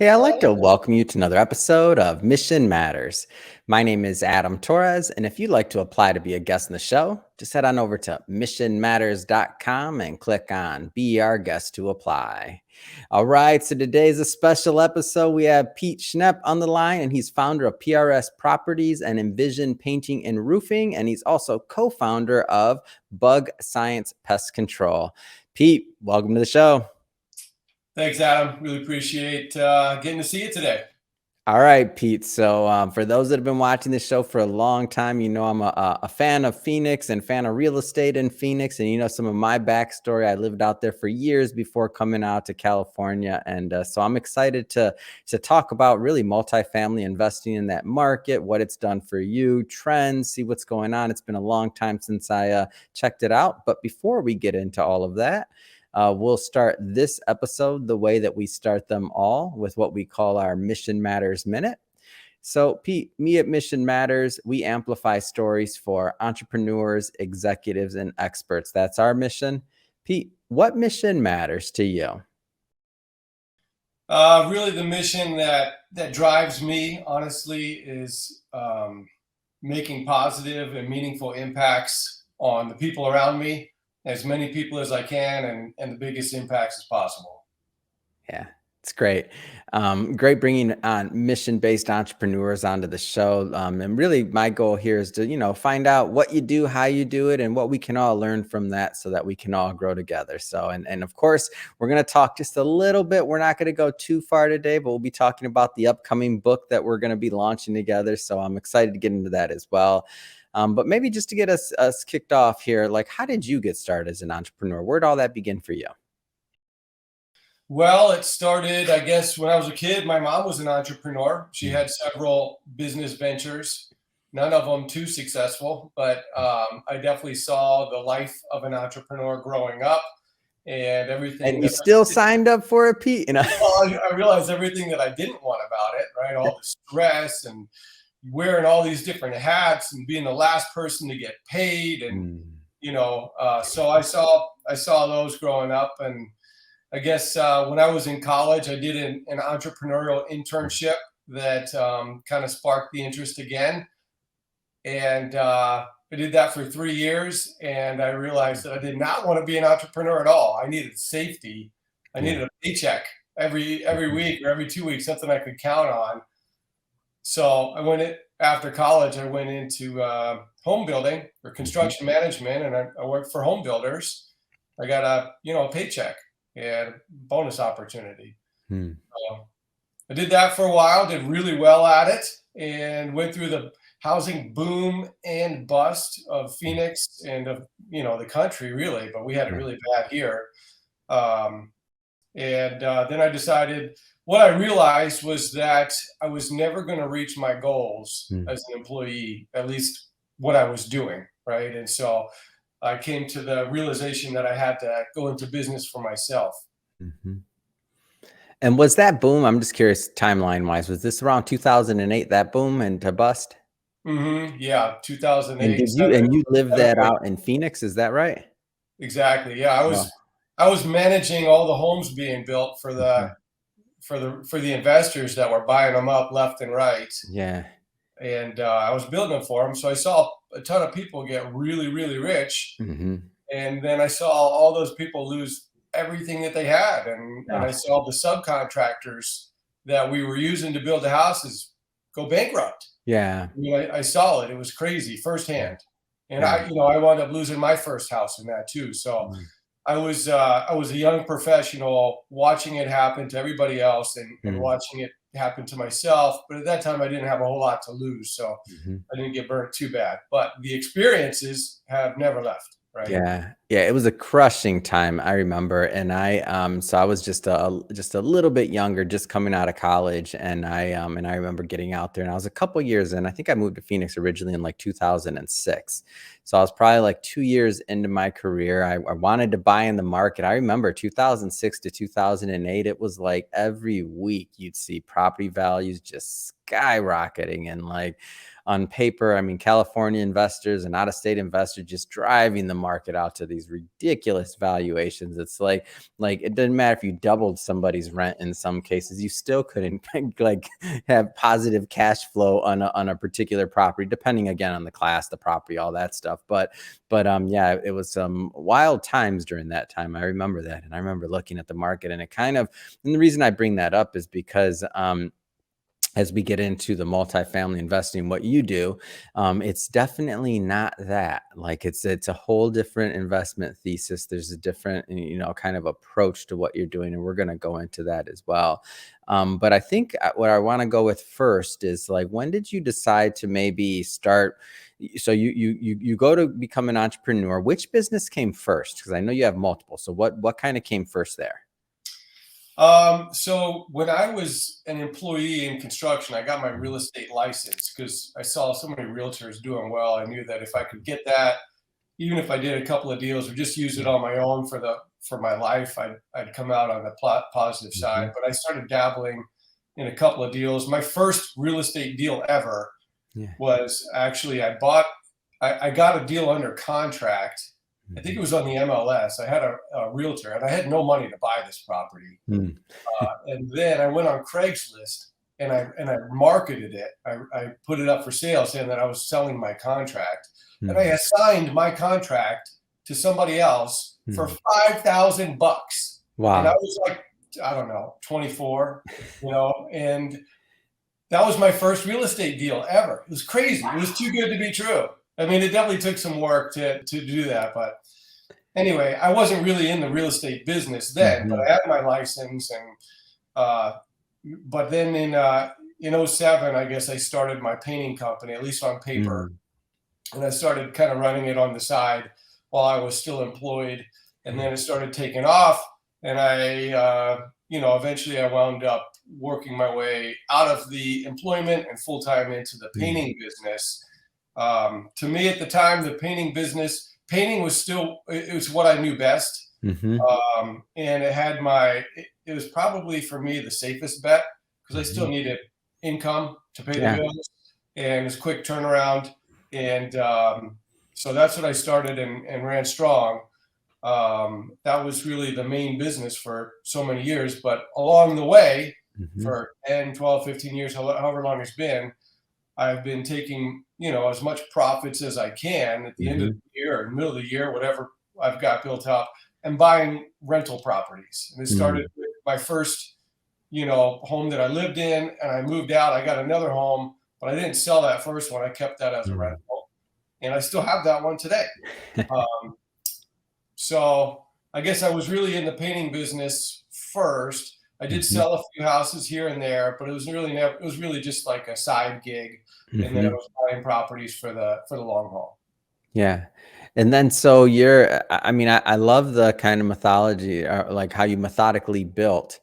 Hey, I'd like to welcome you to another episode of Mission Matters. My name is Adam Torres, and if you'd like to apply to be a guest in the show, just head on over to missionmatters.com and click on Be Our Guest to apply. All right, so today's a special episode. We have Pete Schnepp on the line, and he's founder of PRS Properties and Envision Painting and Roofing, and he's also co-founder of Bug Science Pest Control. Pete, welcome to the show. Thanks, Adam. Really appreciate getting to see you today. All right, Pete. So for those that have been watching this show for a long time, you know I'm a fan of Phoenix and fan of real estate in Phoenix. And you know some of my backstory. I lived out there for years before coming out to California. And so I'm excited to talk about really multifamily investing in that market, what it's done for you, trends, see what's going on. It's been a long time since I checked it out. But before we get into all of that, we'll start this episode the way that we start them all, with what we call our Mission Matters Minute. So, Pete, me at Mission Matters, we amplify stories for entrepreneurs, executives, and experts. That's our mission. Pete, what mission matters to you? Really, the mission that drives me, honestly, is making positive and meaningful impacts on the people around me, as many people as I can, and the biggest impacts as possible. Yeah, it's great. Great bringing on mission-based entrepreneurs onto the show. And really my goal here is to, find out what you do, how you do it, and what we can all learn from that so that we can all grow together. So, and of course, we're going to talk just a little bit. We're not going to go too far today, but we'll be talking about the upcoming book that we're going to be launching together. So I'm excited to get into that as well. But maybe just to get us kicked off here, like, how did you get started as an entrepreneur? Where'd all that begin for you? Well, it started, I guess, when I was a kid. My mom was an entrepreneur. She had several business ventures, none of them too successful, but I definitely saw the life of an entrepreneur growing up and everything. And you still signed up for it, Pete? Well, I realized everything that I didn't want about it, right? All the stress and wearing all these different hats and being the last person to get paid, and so I saw those growing up. And I guess when I was in college, I did an entrepreneurial internship that kind of sparked the interest again, and I did that for 3 years, and I realized that I did not want to be an entrepreneur at all. I needed safety. I needed a paycheck every week or every 2 weeks, something I could count on. So after college, I went into home building or construction management, and I worked for home builders. I got a paycheck and bonus opportunity. So I did that for a while, did really well at it, and went through the housing boom and bust of Phoenix and of the country, really. But we had it really bad here. And then I decided, what I realized was that I was never going to reach my goals as an employee, at least what I was doing, right? And so I came to the realization that I had to go into business for myself. Mm-hmm. And was that boom, I'm just curious, timeline-wise, was this around 2008, that boom and to bust? Mm-hmm. Yeah, 2008. And you lived that out in Phoenix, is that right? Exactly. Yeah, I was managing all the homes being built for the investors that were buying them up left and right. Yeah. And I was building them for them. So I saw a ton of people get really, really rich. Mm-hmm. And then I saw all those people lose everything that they had. And I saw the subcontractors that we were using to build the houses go bankrupt. Yeah. I saw it. It was crazy firsthand. And I wound up losing my first house in that too. So I was a young professional watching it happen to everybody else and watching it happen to myself. But at that time, I didn't have a whole lot to lose, so I didn't get burnt too bad. But the experiences have never left. Right. Yeah. It was a crushing time, I remember. And so I was just a little bit younger, just coming out of college. And I remember getting out there, and I was a couple years in. I think I moved to Phoenix originally in like 2006. So I was probably like 2 years into my career. I wanted to buy in the market. I remember 2006 to 2008, it was like every week you'd see property values just skyrocketing, and like on paper, I mean, California investors and out-of-state investors just driving the market out to these ridiculous valuations. It's like it doesn't matter if you doubled somebody's rent in some cases, you still couldn't like have positive cash flow on a particular property, depending again on the class, the property, all that stuff. But yeah, it was some wild times during that time. I remember that, and I remember looking at the market, and it kind of, and the reason I bring that up is because as we get into the multifamily investing, what you do, it's definitely not that. Like it's a whole different investment thesis. There's a different, kind of approach to what you're doing, and we're going to go into that as well. But I think what I want to go with first is like, when did you decide to maybe start? So you go to become an entrepreneur. Which business came first? Because I know you have multiple. So what kind of came first there? So when I was an employee in construction, I got my real estate license because I saw so many realtors doing well. I knew that if I could get that, even if I did a couple of deals or just use it on my own for my life, I'd come out on the positive side. But I started dabbling in a couple of deals. My first real estate deal ever was actually I got a deal under contract. I think it was on the MLS. I had a realtor, and I had no money to buy this property. And then I went on Craigslist and I marketed it. I put it up for sale, saying that I was selling my contract, and I assigned my contract to somebody else for $5,000. Wow! And I was like, I don't know, 24, and that was my first real estate deal ever. It was crazy. It was too good to be true. I mean, it definitely took some work to do that. But anyway, I wasn't really in the real estate business then, but I had my license. And but then in 07, I guess I started my painting company, at least on paper. And I started kind of running it on the side while I was still employed. And then it started taking off. And I, eventually I wound up working my way out of the employment and full-time into the painting business. To me at the time, the painting was still, it was what I knew best. And it was probably for me the safest bet because I still needed income to pay the bills, and it was quick turnaround. And so that's what I started and ran strong. That was really the main business for so many years, but along the way for 10, 12, 15 years, however long it's been, I've been taking, as much profits as I can at the end of the year or middle of the year, whatever I've got built up, and buying rental properties. And it started with my first, home that I lived in, and I moved out. I got another home, but I didn't sell that first one. I kept that as a rental, and I still have that one today. So I guess I was really in the painting business first. I did sell a few houses here and there, but it was really just like a side gig. And then I was buying properties for the long haul. Yeah. And then so I love the kind of methodology, like how you methodically built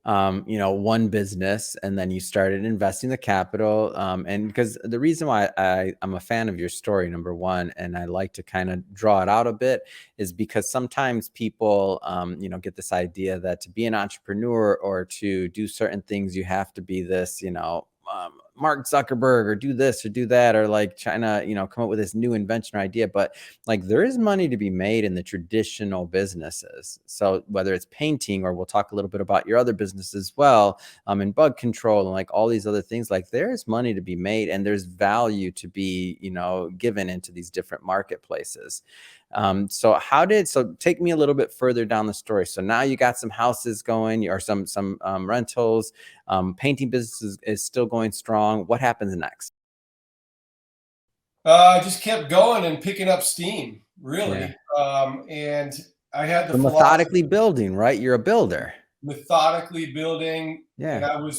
one business, and then you started investing the capital. And because the reason why I'm a fan of your story, number one, and I like to kind of draw it out a bit, is because sometimes people, get this idea that to be an entrepreneur or to do certain things, you have to be this, Mark Zuckerberg or do this or do that, or like trying to, come up with this new invention or idea. But like there is money to be made in the traditional businesses. So whether it's painting, or we'll talk a little bit about your other business as well, and bug control and like all these other things, like there is money to be made and there's value to be, given into these different marketplaces. So take me a little bit further down the story. So now you got some houses going, or some rentals, painting business is still going strong. What happens next? I just kept going and picking up steam, really. And I had the methodically building, right? You're a builder. Methodically building. Yeah. And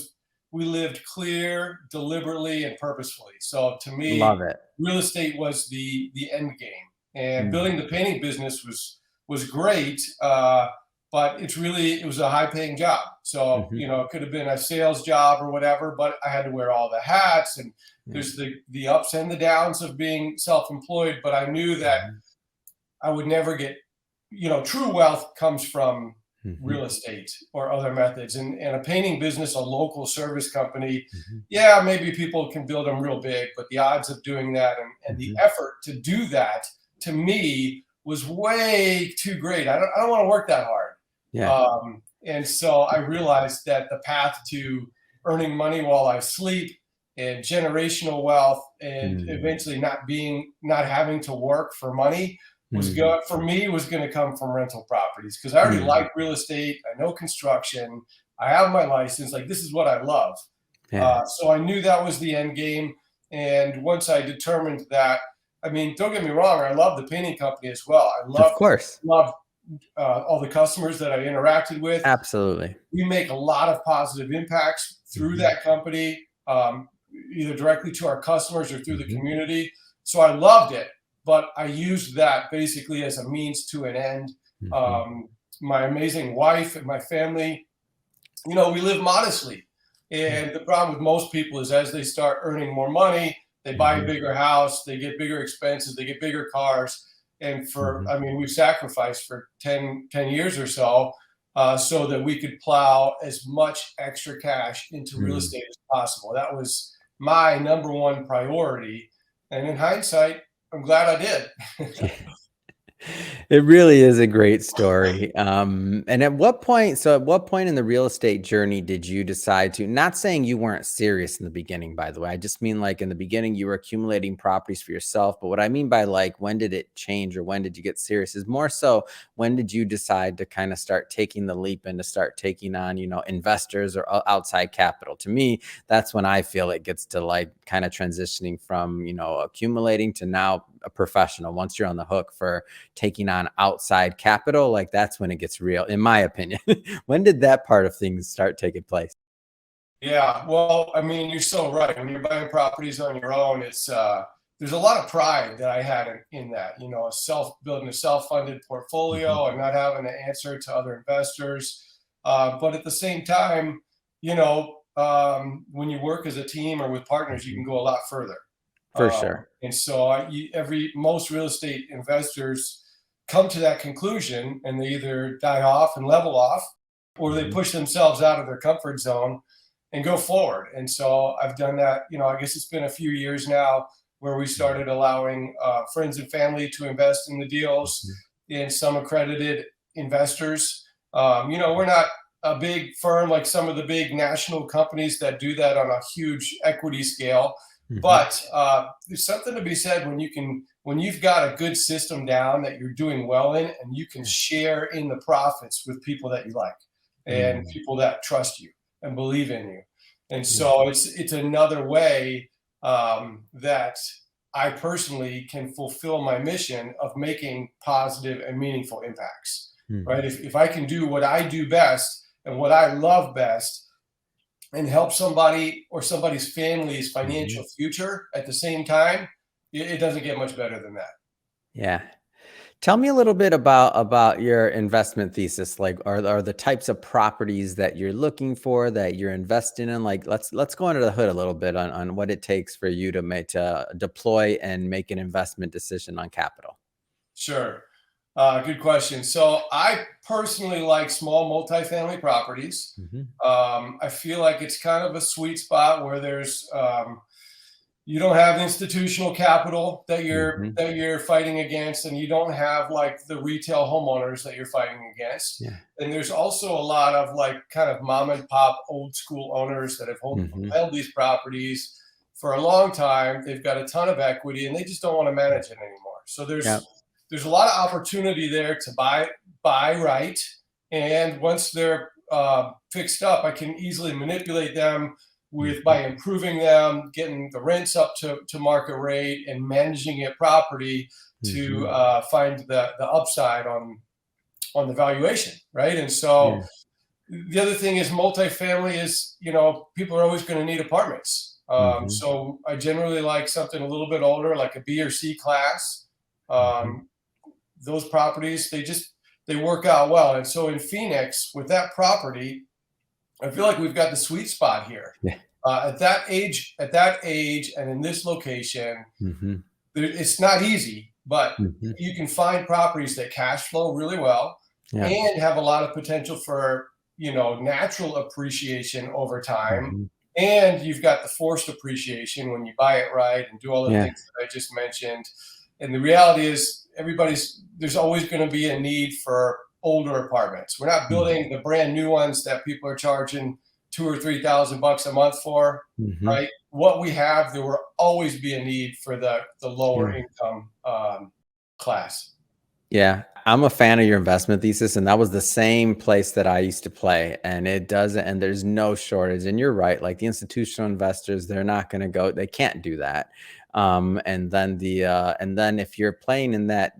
we lived clear, deliberately, and purposefully. So to me, love it. Real estate was the end game. And building the painting business was great, but it was a high paying job. So, it could have been a sales job or whatever, but I had to wear all the hats, and there's the ups and the downs of being self-employed. But I knew that I would never get, true wealth comes from real estate or other methods. And a painting business, a local service company, maybe people can build them real big, but the odds of doing that and the effort to do that, to me, was way too great. I don't want to work that hard. Yeah. And so I realized that the path to earning money while I sleep and generational wealth and eventually not having to work for money was going to come from rental properties, because I already like real estate. I know construction. I have my license. Like, this is what I love. Yeah. So I knew that was the end game. And once I determined that, I mean, don't get me wrong, I love the painting company as well. I Of course. love all the customers that I interacted with. Absolutely. We make a lot of positive impacts through that company, either directly to our customers or through the community. So I loved it, but I used that basically as a means to an end. My amazing wife and my family, we live modestly. And the problem with most people is, as they start earning more money, they buy a bigger house, they get bigger expenses, they get bigger cars. And we've sacrificed for 10 years or so, so that we could plow as much extra cash into real estate as possible. That was my number one priority. And in hindsight, I'm glad I did. It really is a great story. And at what point in the real estate journey did you decide to, not saying you weren't serious in the beginning, by the way, I just mean like in the beginning you were accumulating properties for yourself. But what I mean by like, when did it change or when did you get serious is more so, when did you decide to kind of start taking the leap and to start taking on, investors or outside capital? To me, that's when I feel it gets to like kind of transitioning from, accumulating to now a professional. Once you're on the hook for taking on outside capital, like that's when it gets real, in my opinion. When did that part of things start taking place? Yeah, well, I mean, you're so right. When you're buying properties on your own, it's there's a lot of pride that I had in that, building a self-funded portfolio and not having to answer to other investors. But at the same time, when you work as a team or with partners, you can go a lot further. For sure. And so most real estate investors come to that conclusion, and they either die off and level off, or they push themselves out of their comfort zone and go forward. And so I've done that. I guess it's been a few years now where we started allowing friends and family to invest in the deals, and some accredited investors. We're not a big firm like some of the big national companies that do that on a huge equity scale. But there's something to be said when you've got a good system down that you're doing well in, and you can share in the profits with people that you like and people that trust you and believe in you. And so it's another way that I personally can fulfill my mission of making positive and meaningful impacts, right? If I can do what I do best and what I love best, and help somebody or somebody's family's financial future at the same time, it doesn't get much better than that. Yeah. Tell me a little bit about your investment thesis. Like, are the types of properties that you're looking for, that you're investing in? Like, let's go under the hood a little bit on what it takes for you to deploy and make an investment decision on capital. Sure. Good question. So I personally like small multifamily properties. I feel like it's kind of a sweet spot where there's you don't have institutional capital that you're fighting against, and you don't have like the retail homeowners that you're fighting against. And there's also a lot of like kind of mom and pop old school owners that have held these properties for a long time. They've got a ton of equity and they just don't want to manage it anymore. So there's a lot of opportunity there to buy right. And once they're fixed up, I can easily manipulate them by improving them, getting the rents up to market rate, and managing it properly to find the upside on the valuation, right? And so the other thing is multifamily is, people are always going to need apartments. So I generally like something a little bit older, like a B or C class. Those properties, they work out well. And so in Phoenix, with that property, I feel like we've got the sweet spot here. At that age, and in this location, it's not easy, but you can find properties that cash flow really well and have a lot of potential for, natural appreciation over time. And you've got the forced appreciation when you buy it right and do all the things that I just mentioned. And the reality is there's always going to be a need for older apartments. We're not building the brand new ones that people are charging $2,000 or $3,000 a month for, Mm-hmm. right? What we have, there will always be a need for the lower Yeah. income class. Yeah, I'm a fan of your investment thesis, and that was the same place that I used to play. And it doesn't, and there's no shortage. And you're right, like the institutional investors, they're not going to go, they can't do that. And then if you're playing in that,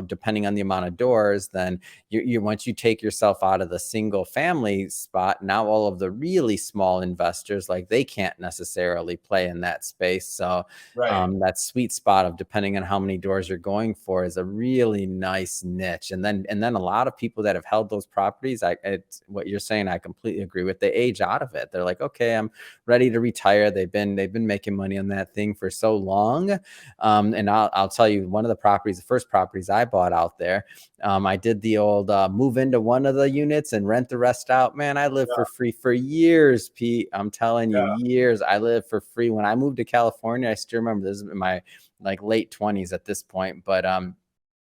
depending on the amount of doors, then you once you take yourself out of the single family spot, now all of the really small investors, like they can't necessarily play in that space. So Right. that sweet spot of depending on how many doors you're going for is a really nice niche. And then a lot of people that have held those properties, it's what you're saying, I completely agree with. They age out of it. They're like, okay, I'm ready to retire. They've been making money on that thing for so long. And I'll tell you, one of the first properties I bought out there, I did the old move into one of the units and rent the rest out. Man, I lived for Yeah. free for years, Pete. I'm telling you, Yeah. years. I lived for free. When I moved to California, I still remember this is in my like late 20s at this point, but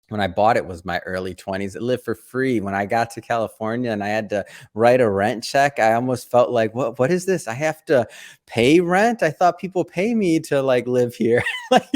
when I bought it was my early 20s. It lived for free. When I got to California and I had to write a rent check, I almost felt like, what is this? I have to pay rent? I thought people pay me to like live here. Like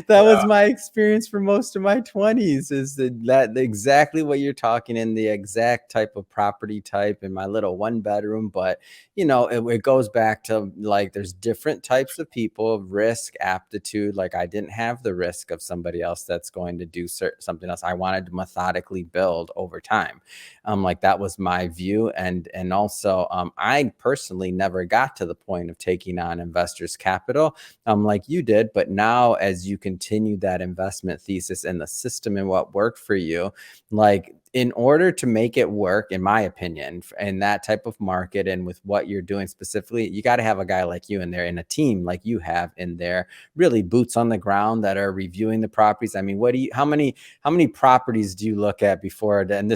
that was Yeah. my experience for most of my 20s, is that exactly what you're talking in, the exact type of property type in my little one bedroom. But it goes back to like there's different types of people, risk, aptitude. Like I didn't have the risk of somebody else that's going to do something else. I wanted to methodically build over time. Like that was my view. And also I personally never got to the point of taking on investors capital like you did. But now as you continue that investment thesis and the system and what worked for you, like in order to make it work, in my opinion, in that type of market and with what you're doing specifically, you got to have a guy like you in there and a team like you have in there, really boots on the ground that are reviewing the properties. I mean, how many properties do you look at before? And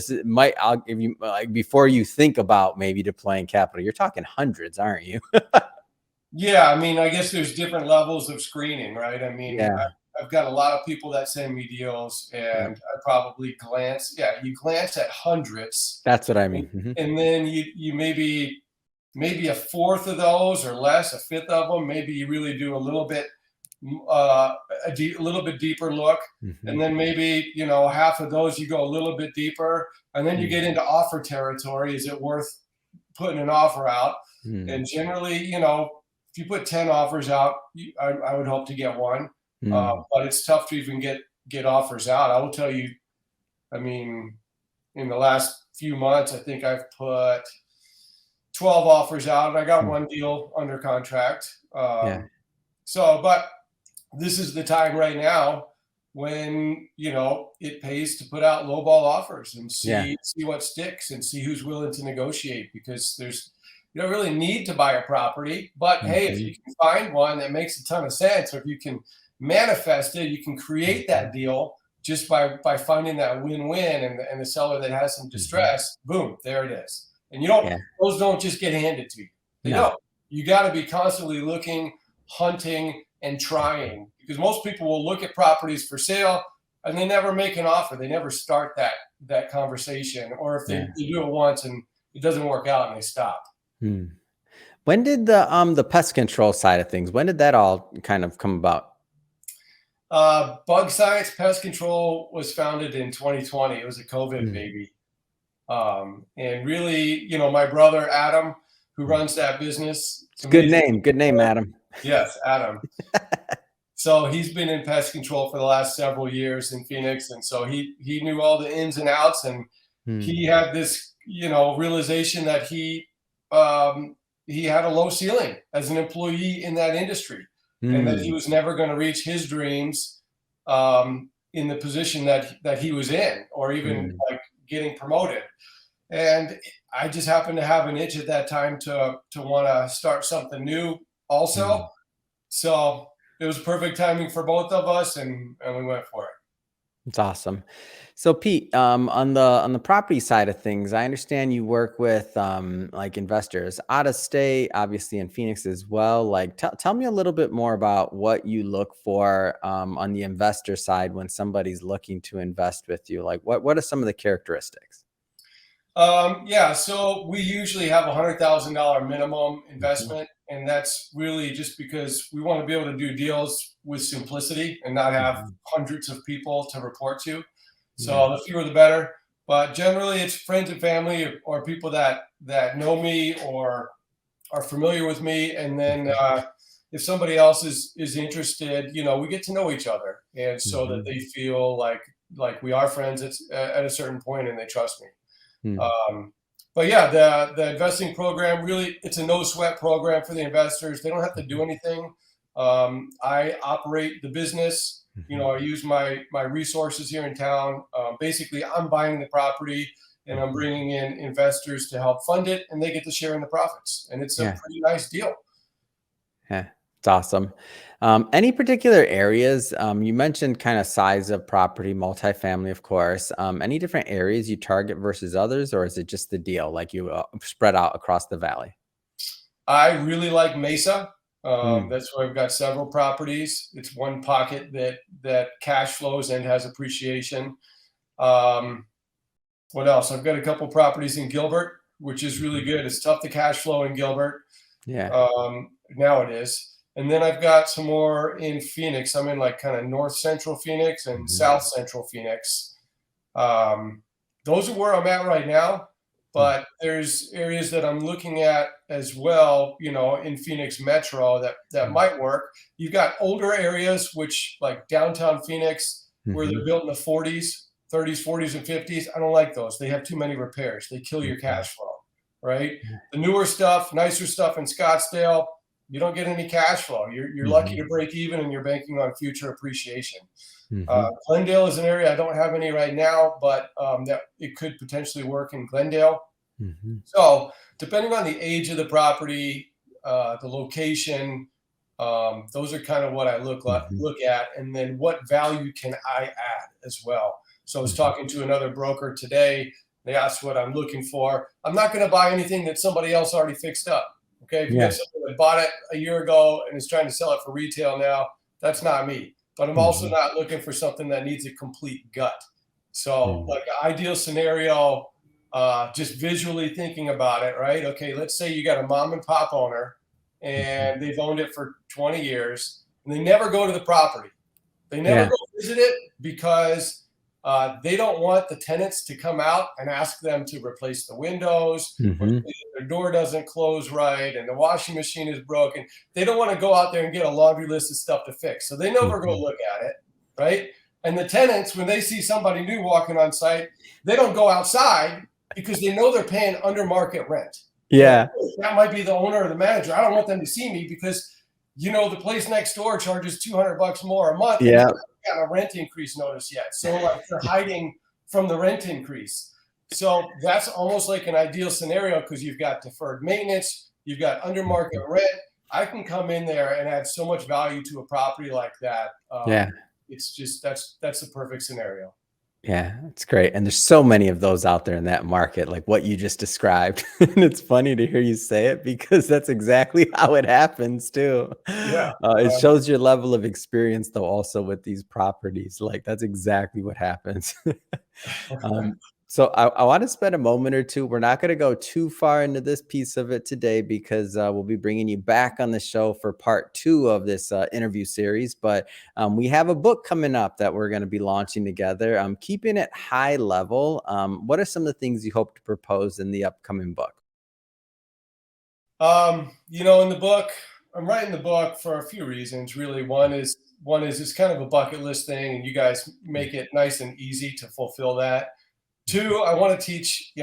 I'll give you like before you think about maybe deploying capital, you're talking hundreds, aren't you? Yeah, I mean, I guess there's different levels of screening, right? I mean, Yeah, I've got a lot of people that send me deals, yeah, and I probably you glance at hundreds, that's what I and, mean. Mhm. and then you maybe a fourth of those or less, a fifth of them, maybe you really do a little bit, a little bit deeper look, and Mhm. then maybe half of those you go a little bit deeper, and then you Mm, get into offer territory. Is it worth putting an offer out? mm, And generally, if you put 10 offers out, I would hope to get one. mm. But it's tough to even get offers out. I will tell you, I mean, in the last few months, I think I've put 12 offers out, and I got Mm. one deal under contract. Yeah, But this is the time right now when it pays to put out lowball offers and yeah. see what sticks and see who's willing to negotiate, because you don't really need to buy a property, but hey, if you Mhm. can find one that makes a ton of sense, or if you can manifest it, you can create Mhm. that deal just by finding that win-win, and the seller that has some Mhm. distress, boom, there it is. And Yeah. those don't just get handed to you. They No. don't. You got to be constantly looking, hunting, and trying, because most people will look at properties for sale and they never make an offer. They never start that conversation, or if Yeah. they do it once and it doesn't work out and they stop. Hmm. When did the pest control side of things, when did that all kind of come about? Bug Science Pest Control was founded in 2020. It was a COVID Mm. baby. And really, my brother Adam, who Mm. runs that business, it's Good amazing. name. Good name, Adam. Yes, Adam. So he's been in pest control for the last several years in Phoenix, and so he knew all the ins and outs, and he Hmm. had this realization that he had a low ceiling as an employee in that industry, and that he Hmm. was never going to reach his dreams in the position that he was in, or even Hmm. like getting promoted. And I just happened to have an itch at that time to want to start something new also. Hmm. So it was perfect timing for both of us, and we went for it. It's awesome. So Pete, on the property side of things, I understand you work with like investors out of state, obviously in Phoenix as well. Like, tell me a little bit more about what you look for on the investor side when somebody's looking to invest with you. Like, what are some of the characteristics? Yeah, so we usually have $100,000 minimum Hmm. investment, and that's really just because we want to be able to do deals with simplicity and not have Hmm. hundreds of people to report to. Yeah. So the fewer the better. But generally, it's friends and family or people that know me or are familiar with me, and then Hmm. if somebody else is interested, we get to know each other, and so that Hmm. they feel like we are friends at a certain point, and they trust me. Hmm. Um, but yeah, the investing program really, it's a no sweat program for the investors. They don't have to do anything. I operate the business. Hmm. I use my resources here in town. Basically, I'm buying the property and I'm Hmm. bringing in investors to help fund it, and they get to share in the profits. And it's a Yeah. pretty nice deal. Yeah, it's awesome. Any particular areas, you mentioned kind of size of property, multifamily, of course. Any different areas you target versus others, or is it just the deal, like you spread out across the valley? I really like Mesa. Mm. That's where I've got several properties. It's one pocket that cash flows and has appreciation. Um, What else? I've got a couple properties in Gilbert, which is really Mhm. good. It's tough to cash flow in Gilbert. Yeah. Now it is. And then I've got some more in Phoenix. I'm in like kind of north central Phoenix and Mhm. south central Phoenix. Um, those are where I'm at right now. Mm. But there's areas that I'm looking at as well, in Phoenix Metro that Mm. might work. You've got older areas, which like downtown Phoenix, where they're Mhm. built in the 40s, 30s, 40s, and 50s. I don't like those. They have too many repairs. They kill your Mhm. cash flow, right? Yeah. The newer stuff, nicer stuff in Scottsdale, you don't get any cash flow. You're lucky Mhm. to break even, and you're banking on future appreciation. Mhm. Glendale is an area I don't have any right now, but that it could potentially work in Glendale. Mhm. So, depending on the age of the property, the location, those are kind of what I Mhm. look at, and then what value can I add as well. So, I was Mhm. talking to another broker today. They asked what I'm looking for. I'm not going to buy anything that somebody else already fixed up. Okay, if you got Yeah. something that bought it a year ago and is trying to sell it for retail now, that's not me. But I'm also Mhm. not looking for something that needs a complete gut. So, Mm. like, ideal scenario, just visually thinking about it, right? Okay, let's say you got a mom and pop owner Mhm. and they've owned it for 20 years and they never go to the property. They never Yeah. go visit it because they don't want the tenants to come out and ask them to replace the windows or Mhm. their door doesn't close right and the washing machine is broken. They don't want to go out there and get a laundry list of stuff to fix. So they never go Mhm. look at it, right? And the tenants, when they see somebody new walking on site, they don't go outside because they know they're paying under market rent. Yeah. That might be the owner or the manager. I don't want them to see me because the place next door charges $200 more a month and they Yeah. haven't got a rent increase notice yet. So like they're hiding from the rent increase. So that's almost like an ideal scenario because you've got deferred maintenance, you've got under market Mhm. rent. I can come in there and add so much value to a property like that. Yeah. It's just that's the perfect scenario. Yeah, it's great, and there's so many of those out there in that market, like what you just described, and it's funny to hear you say it because that's exactly how it happens too. Yeah. It shows your level of experience, though, also with these properties, like, that's exactly what happens. Um, so I want to spend a moment or two. We're not going to go too far into this piece of it today because we'll be bringing you back on the show for part two of this interview series. But we have a book coming up that we're going to be launching together. Keeping it high level. What are some of the things you hope to propose in the upcoming book? In the book, I'm writing the book for a few reasons. Really, one is it's kind of a bucket list thing, and you guys make it nice and easy to fulfill that. Two, I want to teach,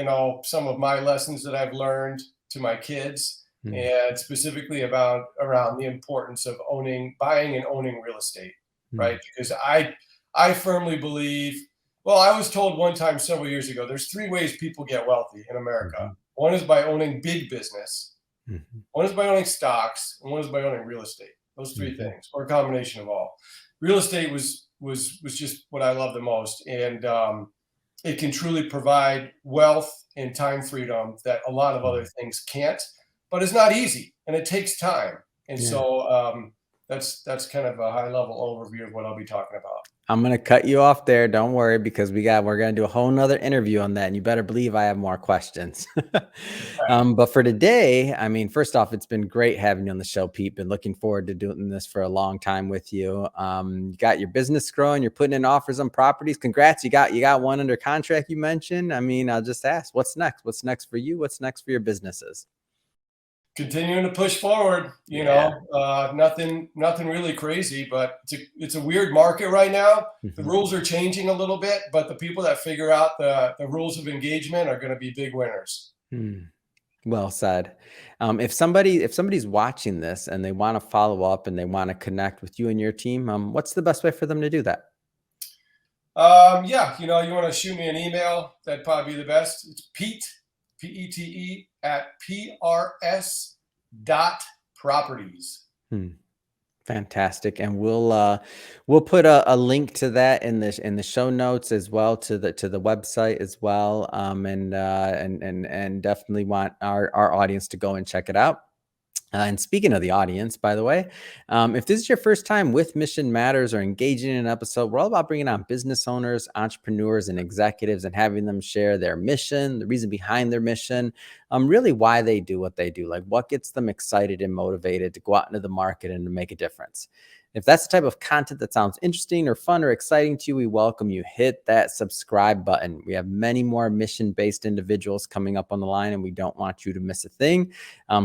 some of my lessons that I've learned to my kids, Mm, and specifically about around the importance of buying and owning real estate, mm, right? Because I firmly believe, well, I was told one time several years ago, there's three ways people get wealthy in America. mhm, One is by owning big business, mhm, one is by owning stocks, and one is by owning real estate. Those three mhm, things, or a combination of all. Real estate was was just what I love the most. And it can truly provide wealth and time freedom that a lot of other things can't. But it's not easy, and it takes time. And so that's kind of a high level overview of what I'll be talking about. I'm gonna cut you off there. Don't worry, because we're gonna do a whole nother interview on that, and you better believe I have more questions. But for today, I mean, first off, it's been great having you on the show, Pete. Been looking forward to doing this for a long time with you. You got your business growing. You're putting in offers on properties. Congrats! You got one under contract. You mentioned. I mean, I'll just ask, what's next? What's next for you? What's next for your businesses? Continuing to push forward, you know, nothing really crazy, but it's a weird market right now. The rules are changing a little bit, but the people that figure out the rules of engagement are going to be big winners. Well said. If somebody's watching this and they want to follow up and they want to connect with you and your team, what's the best way for them to do that? Yeah, you know, you want to shoot me an email, that'd probably be the best. It's Pete, Pete at PRS Properties. Fantastic. And we'll put a link to that in the show notes as well, to the website as well. And definitely want our audience to go and check it out. And speaking of the audience, by the way, if this is your first time with Mission Matters or engaging in an episode, we're all about bringing on business owners, entrepreneurs, and executives and having them share their mission, the reason behind their mission, really why they do what they do, like what gets them excited and motivated to go out into the market and to make a difference. If that's the type of content that sounds interesting or fun or exciting to you, we welcome you. Hit that subscribe button. We have many more mission-based individuals coming up on the line, and we don't want you to miss a thing.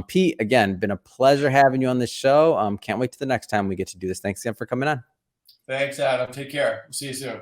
Pete, again, been a pleasure having you on the show. Can't wait to the next time we get to do this. Thanks again for coming on. Thanks, Adam. Take care. We'll see you soon.